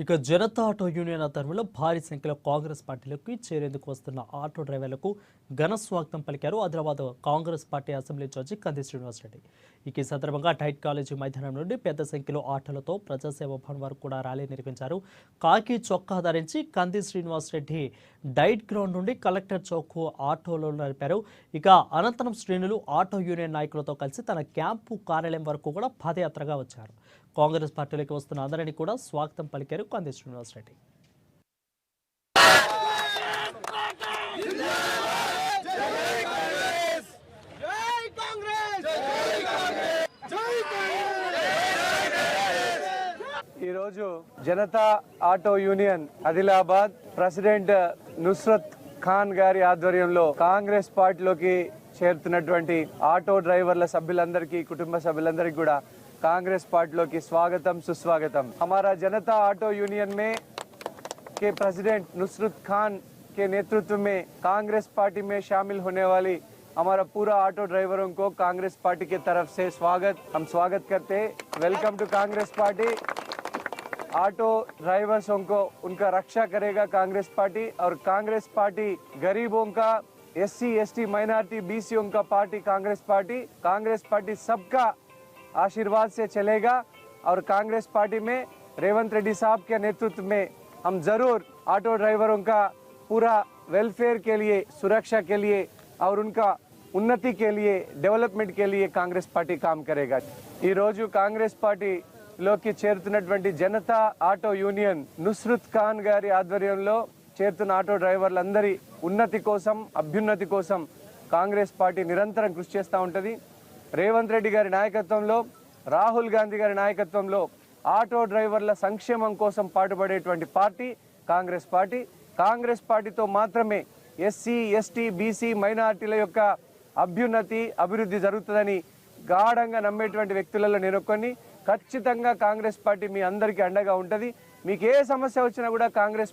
ఇక Janata auto union ఆధ్వర్యంలో భారీ సంఖ్యలో కాంగ్రెస్ పార్టీలోకి చేరేందుకు వస్తున్న ఆటో డ్రైవర్లకు ఘన స్వాగతం పలికారు Adilabad Congress party assembly judge కంది శ్రీనివాసరెడ్డి. ఈ సందర్భంగా డైట్ కాలేజీ మైదానం నుండి పెద్ద సంఖ్యలో ఆటోలతో ప్రజాసేవ భవన్ వరకు కూడా ర్యాలీ నిర్వహించారు. కాకి చొక్కా ధరించి కంది శ్రీనివాసరెడ్డి డైట్ గ్రౌండ్ నుండి కలెక్టర్ చౌక్ ఆటోలో నడిపారు. ఇక అనంతరం శ్రేణులు ఆటో యూనియన్ నాయకులతో కలిసి తన క్యాంపు కార్యాలయం వరకు కూడా పాదయాత్రగా వచ్చారు. కాంగ్రెస్ పార్టీలోకి వస్తున్న అందరినీ కూడా స్వాగతం పలికారు కంది శ్రీనివాసరెడ్డి. ఈరోజు Janata auto union Adilabad president Nusrat Khan గారి ఆధ్వర్యంలో కాంగ్రెస్ పార్టీలోకి చేరుతున్నటువంటి ఆటో డ్రైవర్ల సభ్యులందరికీ, కుటుంబ సభ్యులందరికీ కూడా कांग्रेस पार्टी की स्वागतम सुस्वागतम। हमारा जनता ऑटो यूनियन में के प्रेसिडेंट नुसरत खान के नेतृत्व में कांग्रेस पार्टी में शामिल होने वाली हमारा पूरा ऑटो ड्राइवरों को कांग्रेस पार्टी की तरफ से हम स्वागत करते हैं। Welcome to Congress party. Auto ड्राइवर्सों को उनका रक्षा करेगा कांग्रेस पार्टी, और कांग्रेस पार्टी गरीबों का, SC ST माइनॉरिटी BCओं का पार्टी कांग्रेस पार्टी सबका आशीर्वाद से चलेगा। और कांग्रेस पार्टी में रेवंत रेड्डी साहब के नेतृत्व में हम जरूर ऑटो ड्राइवरों का पूरा वेलफेयर के लिए, सुरक्षा के लिए और उनका उन्नति के लिए, डेवलपमेंट के लिए कांग्रेस पार्टी काम करेगा। ఈ రోజు కాంగ్రెస్ పార్టీలోకి చేరుతున్నటువంటి జనతా ఆటో యూనియన్ నుస్రత్ ఖాన్ గారి ఆధ్వర్యంలో చేరుతున్న ఆటో డ్రైవర్లందరి ఉన్నతి కోసం, అభ్యున్నతి కోసం కాంగ్రెస్ పార్టీ నిరంతరం కృషి చేస్తూ ఉంటుంది. రేవంత్ రెడ్డి గారి నాయకత్వంలో, రాహుల్ గాంధీ గారి నాయకత్వంలో ఆటో డ్రైవర్ల సంక్షేమం కోసం పాటుపడేటువంటి పార్టీ కాంగ్రెస్ పార్టీ. కాంగ్రెస్ పార్టీతో మాత్రమే SC ST BC మైనారిటీల యొక్క అభ్యున్నతి, అభివృద్ధి జరుగుతుందని గాఢంగా నమ్మేటువంటి వ్యక్తులలో నేను కొన్ని. ఖచ్చితంగా కాంగ్రెస్ పార్టీ మీ అందరికీ అండగా ఉంటుంది. మీకు ఏ సమస్య వచ్చినా కూడా కాంగ్రెస్